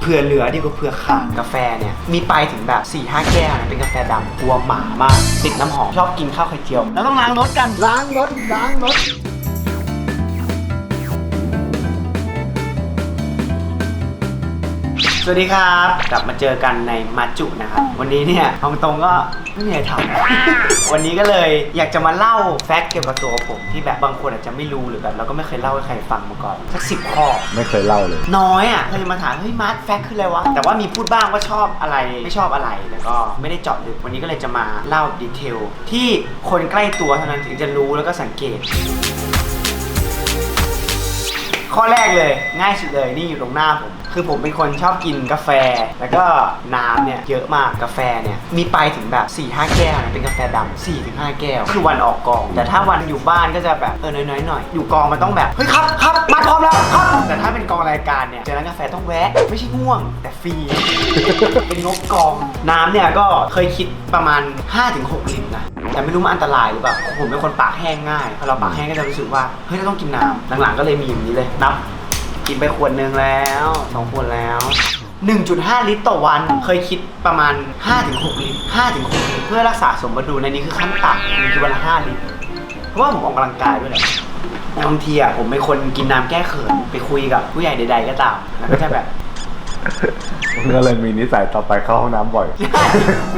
เผื่อเหลือดีกว่าเผื่อขาดกาแฟเนี่ยมีไปถึงแบบ 4-5 แก้วนะเป็นกาแฟดำกลัวหมามากติดน้ำหอมชอบกินข้าวไข่เจียวแล้วต้องล้างรถกันล้างรถสวัสดีครับกลับมาเจอกันในมาจุนะครับวันนี้เนี่ยตรงก็ไม่มีอะไรทำ วันนี้ก็เลยอยากจะมาเล่าแฟกต์เกี่ยวกับตัวผมที่แบบบางคนอาจจะไม่รู้หรือแบบเราก็ไม่เคยเล่าให้ใครฟังมาก่อนสัก10 ข้อไม่เคยเล่าเลยน้อยอ่ะเคยมาถามเฮ้ยมาร์ทแฟกต์คืออะไรวะแต่ว่ามีพูดบ้างว่าชอบอะไรไม่ชอบอะไรแต่ก็ไม่ได้เจาะลึกวันนี้ก็เลยจะมาเล่าดีเทลที่คนใกล้ตัวเท่านั้นถึงจะรู้แล้วก็สังเกตข้อแรกเลยง่ายสุดเลยนี่อยู่ตรงหน้าผมคือผมเป็นคนชอบกินกาแฟแล้วก็น้ำเนี่ยเยอะมากกาแฟเนี่ยมีไปถึงแบบ 4-5 แก้วนะเป็นกาแฟดำ 4-5 แก้วคือวันออกกองแต่ถ้าวันอยู่บ้านก็จะแบบน้อยหน่อยอยู่กองมันต้องแบบเฮ้ยครับมาพร้อมแล้วครับแต่ถ้าเป็นกองรายการเนี่ยเจอร้านกาแฟต้องแวะไม่ใช่ง่วงแต่ฟรี เป็นงบกองน้ำเนี่ยก็เคยคิดประมาณ 5-6 ลิตรนะแต่ไม่รู้มันอันตรายหรือเปล่าผมเป็นคนปากแห้งง่ายพอเราปากแห้งก็จะรู้สึกว่าเฮ้ยเราต้องกินน้ำหลังๆก็เลยมีอย่างนี้เลยนับกินไปขวดนึงแล้ว2 ขวดแล้ว 1.5 ลิตรต่อวันเคยคิดประมาณ 5-6 ลิตร 5-6 ลิตรเพื่อรักษาสมดุลในนี้คือขั้นต่ำนี่คือวันละ 5 ลิตรเพราะว่าผมออกกำลังกายด้วยแหละบางทีอ่ะผมเป็นคนกินน้ำแก้เขินไปคุยกับผู้ใหญ่ใดๆก็ตามแล้วก็จะแบบก็เลยมีนิสัยต่อไปเข้าห้องน้ำบ่อย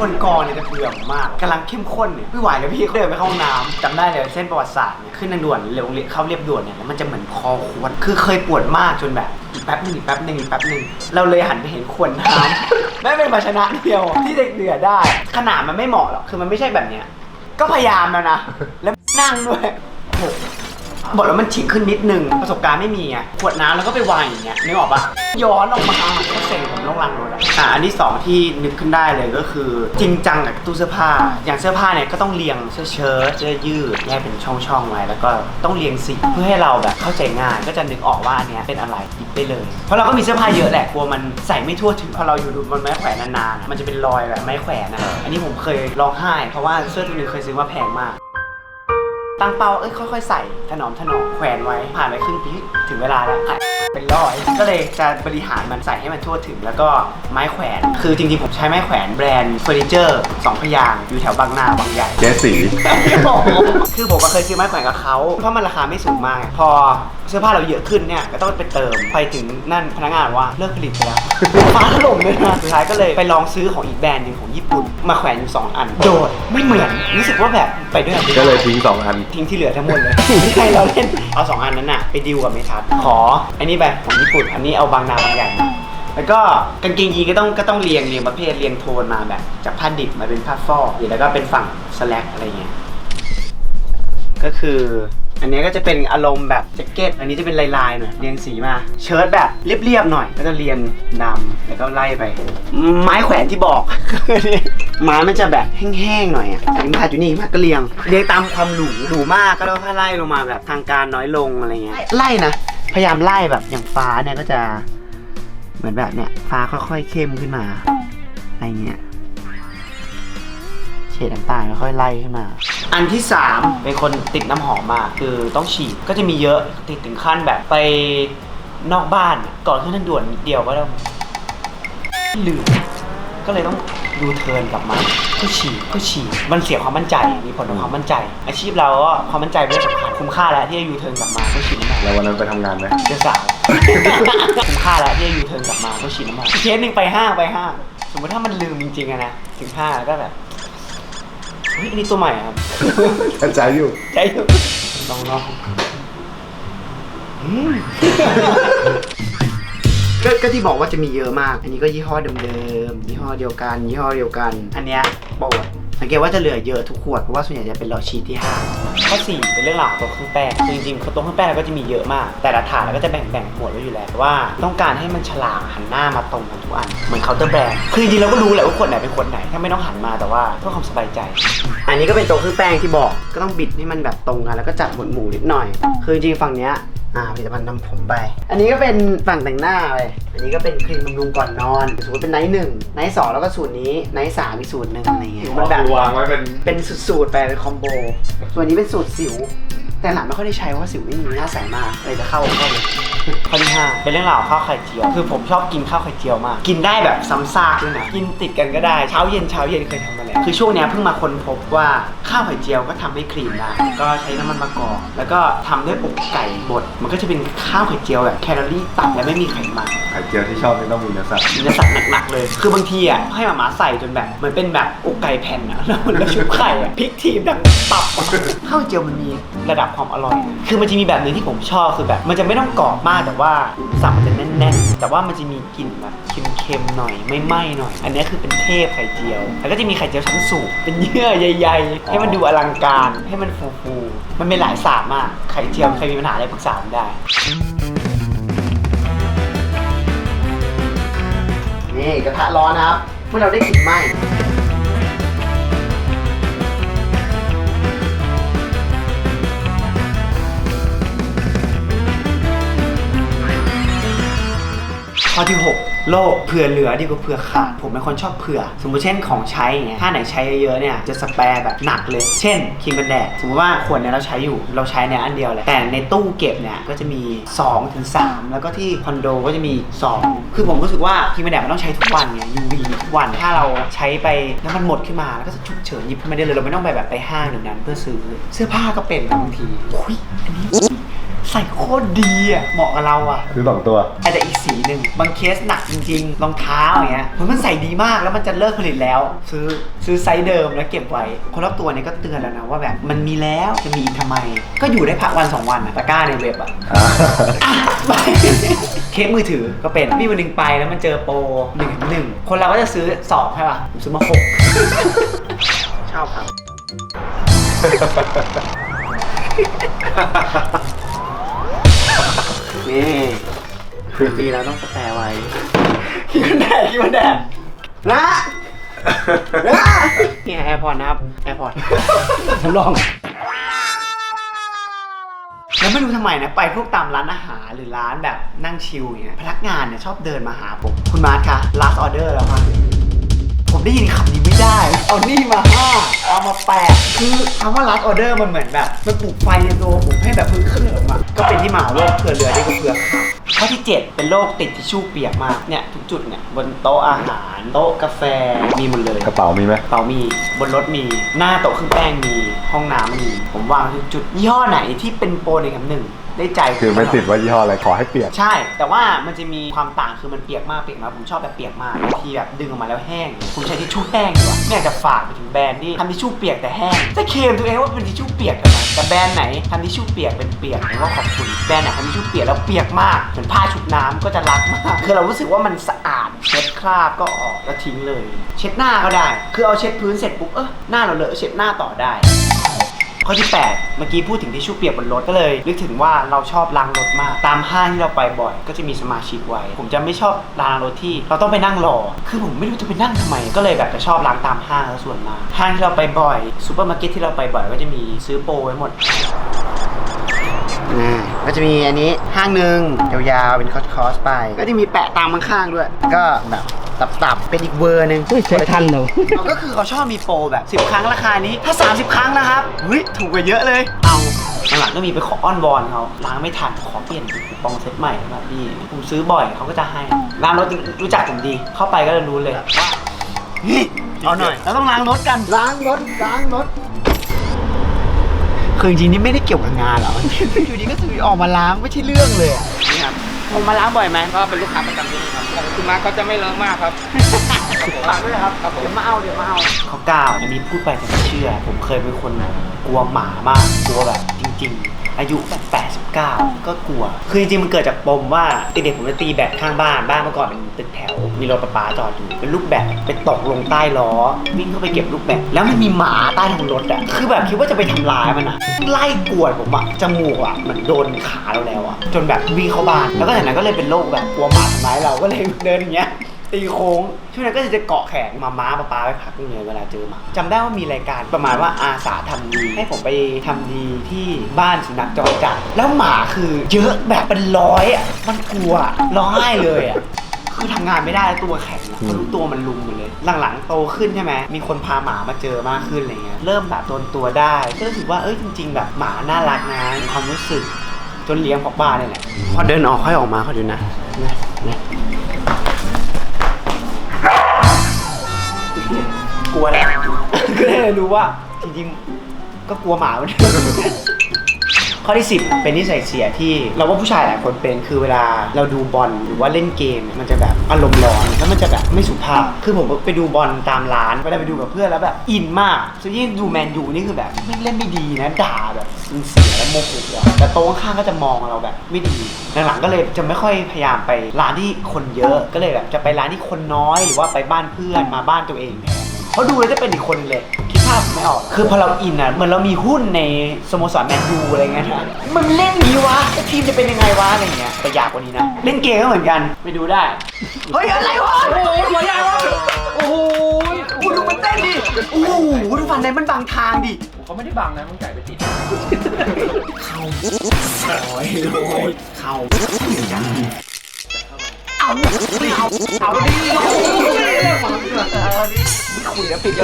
คนกองเนี่ยจะเบื่อมากกำลังเข้มข้นเนี่ยไม่ไหวแล้วพี่เดินไปเข้าห้องน้ำจำได้เลยเส้นประวัติศาสตร์เนี่ยขึ้นทางด่วนเร็วเข้าเรียบด่วนเนี่ยแล้วมันจะเหมือนคอขวดคือเคยปวดมากจนแบบอีกแป๊บนึงเราเลยหันไปเห็นขวดน้ำไม่เป็นภาชนะเดียวที่เด็กเดือดได้ขนาดมันไม่เหมาะหรอกคือมันไม่ใช่แบบเนี้ยก็พยายามแล้วนะแล้วนั่งด้วยบอกแล้วมันฉีกขึ้นนิดนึงประสบการณ์ไม่มีอ่ะขวดน้ำแล้วก็ไปวางอย่างเงี้ยนึกออกปะย้อนออกมาก็เซ็งผมต้องล้างรถอันที่2ที่นึกขึ้นได้เลยก็คือจริงจังกับตู้เสื้อผ้าอย่างเสื้อผ้าเนี่ยก็ต้องเรียงเสื้อเชิ้ตเสื้อยืดแยกเป็นช่องๆไว้แล้วก็ต้องเรียงสีเพื่อให้เราแบบเข้าใจง่ายก็จะนึกออกว่าอันเนี้ยเป็นอะไรหยิบได้เลยเพราะเราก็มีเสื้อผ้าเยอะแหละกลัวมันใส่ไม่ทั่วถึงพอเราอยู่บนไม้แขวนนานๆมันจะเป็นรอยแบบไม้แขวนนะอันนี้ผมเคยร้องไห้เพราะว่าเสื้อตัวนึงเคยซื้อมาแพงมากตั้งเป้าค่อยๆใส่ถนอมแขวนไว้ผ่านไปครึ่งปีถึงเวลาแล้วเป็นร้อยก็เลยจะบริหารมันใส่ให้มันทั่วถึงแล้วก็ไม้แขวนคือจริงๆผมใช้ไม้แขวนแบรนด์เฟอร์นิเจอร์2 พยางค์อยู่แถวบางนาบางใหญ่เจ๊สีคือผมก็เคยซื้อไม้แขวนกับเขาเพราะมันราคาไม่สูงมากพอเสื้อผ้าเราเยอะขึ้นเนี่ยก็ต้องไปเติมไปถึงนั่นพนักงานว่าเลิกผลิตไปแล้วฟ้าถล่มเลยนะสุดท้ายก็เลยไปลองซื้อของอีกแบรนด์หนึ่งของญี่ปุ่นมาแขวนอยู่2 อันโดดไม่เหมือนรู้สึกว่าแบบไปด้วยก็เลยทิ้ง2 อันทิ้งที่เหลือทั้งหมดเลยไม่ใช่เราเล่นเอา2 อันนั้นน่ะไปดีลกับเมทัศน์ขออันนี้แบบของญี่ปุ่นอันนี้เอาบางนาบางใหญ่แล้วก็กางเกงยีนก็ต้องเรียงประเภทเรียงโทนมาแบบจากผ้าดิบมาเป็นผ้าฟอกแล้วก็เป็นฝั่งสแลกอะไรเงี้ยก็คืออันนี้ก็จะเป็นอารมณ์แบบแจ็คเก็ตอันนี้จะเป็นลายๆหน่อยเรียงสีมาเชิ้ตแบบเรียบๆหน่อยก็จะเรียงดำแล้วก็ไล่ไปไม้แขวนที่บอกไม้มันจะแบบแห้งๆหน่อยอ่ะมาอยู่นี่มาก็เรียงตามความหรูมากก็แล้วก็ไล่ลงมาแบบทางการน้อยลงอะไรเงี้ยไล่นะพยายามไล่แบบอย่างฟ้าเนี่ยก็จะเหมือนแบบเนี่ยฟ้าค่อยๆเข้มขึ้นมาอะไรเงี้ยเฉดต่างๆค่อยๆไล่ขึ้นมาอันที่3เป็นคนติดน้ำหอมมากคือต้องฉีดก็จะมีเยอะติดถึงขั้นแบบไปนอกบ้านก่อนขึ้นทางด่วนนิดเดียวก็ต้องลืมก็เลยต้องดูเทิร์นกลับมาก็ฉีดมันเสียความมั่นใจมีผลต่อความมั่นใจอาชีพเราก็ความมั่นใจเป็นสำคัญคุ้มค่าแล้วที่จะยูเทิร์นกลับมาก็ฉีดน้ำหอมแล้ววันนั้นไปทำงานไหมเจ้าสาวคุ้มค่าแล้วที่จะยูเทิร์นกลับมาก็ฉีดน้ำหอมเคสหนึ่งไปห้างสมมติถ้ามันลืมจริงๆนะถึง5ก็แบบเฮ้ยอันนี้ตัวใหม่ครับใจอยู่ลองก็ที่บอกว่าจะมีเยอะมากอันนี้ก็ยี่ห้อเดิมๆยี่ห้อเดียวกันอันเนี้ยโปรดสังเกตว่าจะเหลือเยอะทุกขวดเพราะว่าส่วนใหญ่จะเป็นหลอดชีทที่5ข้อ4เป็นเรื่องราวของตัวเครื่องแป้งจริงๆตัวเครื่องแป้งก็จะมีเยอะมากแต่ละถาดแล้วก็จะแบ่งหมวดไว้อยู่แล้วว่าต้องการให้มันฉลากหันหน้ามาตรงกันทุกอันเหมือนเคาน์เตอร์แบรนด์คือจริงๆเราก็รู้แหละว่าขวดไหนเป็นขวดไหนถ้าไม่ต้องหันมาแต่ว่าเพื่อความสบายใจอันนี้ก็เป็นตัวเครื่องแป้งที่บอกก็ต้องบิดให้มันแบบตรงกันแล้วก็จัดหมวดหมู่นิดหน่อยคือจริงๆฝั่งเนี้ยผลิตภัณฑ์นำผมไปอันนี้ก็เป็นฝั่งแต่งหน้าไปอันนี้ก็เป็นครีมบำรุงก่อนนอนสมมติเป็นไนท์1ไนท์2แล้วก็สูตรนี้ไนท์3อีกสูตรนึงอะไรเงี้ยมันแบบวางไว้เป็นสูตรไปเป็นคอมโบส่วนนี้เป็นสูตรสิวแต่หลังไม่ค่อยได้ใช้เพราะสิวไม่มีหน้าใสมากเลยจะเข้าเลย ข้อที่5เป็นเรื่องราวข้าวไข่เจียวคือผมชอบกินข้าวไข่เจียวมากกินได้แบบซ้ำซากด้วยนะกินติดกันก็ได้เช้าเย็นเคยทำมาแล้วคือช่วงนี้เพิ่งมาค้นพบว่าข้าวไข่เจียวก็ทำให้คลีนได้ก็ใช้น้ำมันมะกอกแล้วก็ทำด้วยอกไก่บดมันก็จะเป็นข้าวไข่เจียวแบบแคลอรี่ต่ำและไม่มีไขมัน ไข่เจียวที่ชอบนี่ต้องมีเนื้อสัตว์ มีเนื้อสัตว์หนักๆเลยคือบางทีอ่ะให้หมาใส่จนแบบเหมือนเป็นแบบอกไก่แผ่นอ่ะแล้วชุบไข่อ่ะพริกทีมดังตับข้าวไข่เจียวมันมีระดับความอร่อยคือมันจะมีแบบนึงที่ผมชอบคือแบบมันจะไม่ต้องกรอบมากแต่ว่าสับมันจะแน่นๆแต่ว่ามันจะมีกลิ่นแบบเค็มๆหน่อยไม่ไหม้หน่อยอันนี้คือเป็นเทพไข่เจียวแล้วก็จะมีไข่เจียวชั้นสูงเป็นเยื่อใหญ่ๆให้มันดูอลังการให้มันฟูๆมันมีหลายศาสตร์มากไข่เจียวใครมีปัญหาอะไรปรึกษาผมได้นี่กระทะร้อนนะครับเมื่อเราได้กลิ่นไหม้ข้อที่ 6 โลกเผื่อเหลือดีกว่าเผื่อขาดผมเป็นคนชอบเผื่อสมมติเช่นของใช้อย่างเงี้ยถ้าไหนใช้เยอะๆเนี่ยจะสแปร์แบบหนักเลยเช่นครีมกันแดดสมมติว่าขวดเนี่ยเราใช้อยู่เราใช้เนี่ยอันเดียวแหละแต่ในตู้เก็บเนี่ยก็จะมี2 ถึง 3แล้วก็ที่คอนโดก็จะมี2คือผมรู้สึกว่าครีมกันแดดมันต้องใช้ทุกวันไง UV ทุกวันถ้าเราใช้ไปแล้วมันหมดขึ้นมาแล้วก็จะฉุกเฉินหยิบขึ้นมาได้เลยเราไม่ต้องไปแบบไปห้างหนึ่งนั้นเพื่อซื้อเสื้อผ้าก็เป็นบางทีอุ้ยอันนี้ใส่โคตรดีอ่ะเหมาะกับเราอ่ะซื้อ2 ตัว อาจจะอีกสีหนึ่งบางเคสหนักจริงๆรองเท้าอย่างเงี้ยมันใส่ดีมากแล้วมันจะเลิกผลิตแล้วซื้อไซส์เดิมแล้วเก็บไว้คนรอบตัวเนี่ยก็เตือนแล้วนะว่าแบบมันมีแล้วจะมีอีกทำไมก็อยู่ได้พักวัน2 วันอ่ะตะกร้าในเว็บอ่ะไปเคสมือถือก็เป็นมีวันหนึ่งไปแล้วมันเจอโปร1 คนเราก็จะซื้อ2ใช่ป่ะผมซื้อมา6ชอบครับนี่คือปีเราต้องสแปร์ไว้คิดมันแดดนะนี่แอร์พอร์ตนะครับแอร์พอร์ตทดลองแล้วไม่รู้ทำไมนะไปพวกตามร้านอาหารหรือร้านแบบนั่งชิลอย่างเงี้ยพนักงานเนี่ยชอบเดินมาหาผมคุณมาร์คคะ last order แล้วค่ะผมได้ยินคำนี้ไม่ได้เอานี่มา5เอามา8คือคำว่า last order มันเหมือนแบบมันปลุกไฟในตัวผมให้แบบพึ่งเคลิ้มอ่ะก็เป็นที่มาของโรคเผื่อเหลือได้ก็เผื่อขาดข้อที่ 7 เป็นโรคติดทิชชู่เปียกมากเนี่ยทุกจุดเนี่ยบนโต๊ะอาหารโต๊ะกาแฟมีหมดเลยกระเป๋ามีไหมกระเป๋ามีบนรถมีหน้าโต๊ะเครื่องแป้งมีห้องน้ำมีผมวางทุกจุดยี่ห้อไหนที่เป็นโปรในคำหนึ่งได้ใจคือไม่ติดว่ายี่ห้ออะไรขอให้เปียกใช่แต่ว่ามันจะมีความต่างคือมันเปียกมากผมชอบแบบเปียกมากบางทีแบบดึงออกมาแล้วแห้งผมใช้ทิชชู่แห้งดีกว่าไม่อยากจะฝากไปถึงแบรนด์ที่ทำทิชชู่เปียกแต่แห้งจะเคลมตัวเองว่าเป็นทิชชู่เปียกกันแต่แบรนด์ไหนทำทิชชู่เปียกเป็นเปียกผมก็ขอบคุณแบรนด์ไหนทำทิชชู่เปียกแล้วเปียกมากเหมือนผ้าชุบน้ำก็จะรักมากคือเรารู้สึกว่ามันสะอาดเช็ดคราบก็ออกแล้วทิ้งเลยเช็ดหน้าก็ได้คือเอาเช็ดพื้นเสร็จปุ๊บหน้าเราเลอะเช็ดหน้าต่อได้ข้อที่ 8 เมื่อกี้พูดถึงทิชชู่เปียกบนรถก็เลยนึกถึงว่าเราชอบล้างรถมากตามห้างที่เราไปบ่อยก็จะมีสมาชิกไว้ผมจะไม่ชอบล้างรถที่เราต้องไปนั่งรอคือผมไม่รู้จะไปนั่งทำไมก็เลยแบบจะชอบล้างตามห้างแล้วส่วนมากห้างที่เราไปบ่อยซูเปอร์มาร์เก็ตที่เราไปบ่อยก็จะมีซื้อโปรไว้หมดก็จะมีอันนี้ห้างหนึ่งยาวๆเป็นคอสไปก็จะมีแปะตามข้างๆด้วยก็แบบตับเป็นอีกเวอร์นึงใช้ทันเลยก็คือเขาชอบมีโปรแบบ10 ครั้งราคานี้ถ้า30 ครั้งนะครับเฮ้ยถูกกว่าเยอะเลยเอาหลังก็มีไปขออ้อนวอนเขาล้างไม่ทันขอเปลี่ยนคูปองเซ็ตใหม่ครับพี่ผมซื้อบ่อยเขาก็จะให้ร้านรถรู้จักผมดีเข้าไปก็จะรู้เลยว่าเอาหน่อยเราต้องล้างรถกันล้างรถคือจริงๆนี่ไม่ได้เกี่ยวกับงานหรออยู่ดีก็ซื้อออกมาล้างไม่ใช่เรื่องเลยนี่ครับผมมาล้างบ่อยไหมก็เป็นลูกค้าประจำที่นี่ครับคุณมาร์คเขาจะไม่เลอะมากครับฝากด้วยครับเดี๋ยวมาเอาข้อ 9อันนี้พูดไปแต่ไม่เชื่อผมเคยเป็นคนกลัวหมามากกลัวแบบจริงๆอายุแบบ89ก็กลัวคือจริงๆมันเกิดจากปมว่าเด็กๆผมจะตีแบดข้างบ้านเมื่อก่อนเป็นตึกแถวมีรถประปาจอดอยู่เป็นลูกแบดไปตกลงใต้ล้อวิ่งเข้าไปเก็บลูกแบดแล้วมันมีหมาใต้ท้องรถอ่ะคือแบบคิดว่าจะไปทำร้ายมันอ่ะไล่กวดผมอ่ะจมูกอ่ะเหมือนโดนขาเราแล้วอ่ะจนแบบวิ่งเข้าบ้านแล้วก็จากนั้นก็เลยเป็นโรคแบบกลัวหมาทำร้ายเราก็เลยเดินอย่างเงี้ยตีโค้งช่วงนั้นก็จะเกาะแขนม้าป้าไปพักนึงเลยเวลาเจอหมาจำได้ว่ามีรายการประมาณว่าอาสาทำดีให้ผมไปทำดีที่บ้านสุนัขจรจัดแล้วหมาคือเยอะแบบเป็น100อ่ะมันกลัวร้องไห้เลยอ่ะคือทำงานไม่ได้ตัวแข็งเพราะตัวมันลุมหมดเลยหลังๆโตขึ้นใช่ไหมมีคนพาหมามาเจอมากขึ้นอะไรเงี้ยเริ่มแบบโดนตัวได้ก็รู้สึกว่าจริงๆแบบหมาน่ารักนะความรู้สึก จนเลี้ยงพอกบ้าเนี่ยแหละพอเดินออกค่อยออกมาเขาดูนะกลัวแล้ว ก็เลยรู้ว่าจริงๆก็กลัวหมาเหมือนกันข้อที่ 10 เป็นนิสัยเสียที่เราว่าผู้ชายหลายคนเป็นคือเวลาเราดูบอลหรือว่าเล่นเกมมันจะแบบอารมณ์ร้อนแล้วมันจะแบบไม่สุภาพคือผมไปดูบอลตามร้านเวลาไปดูกับเพื่อนแล้วแบบอินมากส่วนยิ่งดูแมนยูนี่คือแบบไม่เล่นไม่ดีนะด่าแบบเสียแล้วโมโหแต่โต๊ะข้างๆก็จะมองเราแบบไม่ดีหลังๆก็เลยจะไม่ค่อยพยายามไปร้านที่คนเยอะก็เลยแบบจะไปร้านที่คนน้อยหรือว่าไปบ้านเพื่อนมาบ้านตัวเองแทนเพราะดูแล้วจะเป็นอีกคนเลยคิดภาพไม่ออกคือพอเราอินอ่ะเหมือนเรามีหุ้นในสโมสรแมนยูอะไรเงี้ยนะมันเล่นนี้วะทีมจะเป็นยังไงวะอะไรเงี้ยแต่อยากกว่านี้นะเล่นเกมก็เหมือนกันไปดูได้เฮ้ยอะไรวะโอ้โหหัวยาวะโอ้โหดูมันเต้นดิโอ้โหดูฝั่งไหนมันบังทางดิ เขาไม่ได้บังนะมันไก่ไปติด เข้าโอ้ยเข้าจังเอาดิคุยแล้วปิด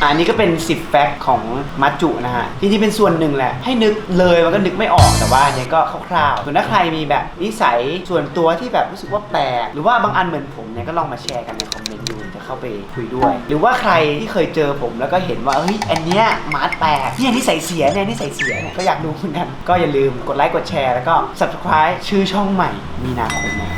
อันนี้ก็เป็น10แฟกต์ของมัจจุนะฮะจริงๆเป็นส่วนหนึ่งแหละให้นึกเลยมันก็นึกไม่ออกแต่ว่าอันนี้ก็คร่าวๆส่วนถ้าใครมีแบบนิสัยส่วนตัวที่แบบรู้สึกว่าแปลกหรือว่าบางอันเหมือนผมเนี่ยก็ลองมาแชร์กันในคอมเมนต์ดูจะเข้าไปคุยด้วยหรือว่าใครที่เคยเจอผมแล้วก็เห็นว่าเฮ้ยอันเนี้ยมาร์ทแปลกเนี่ยนิสัยเสียเนี่ยนิสัยเสียเนี่ยก็อยากดูเหมือนกันก็อย่าลืมกดไลค์กดแชร์แล้วก็ subscribe ชื่อช่องใหม่มีนาคมนะ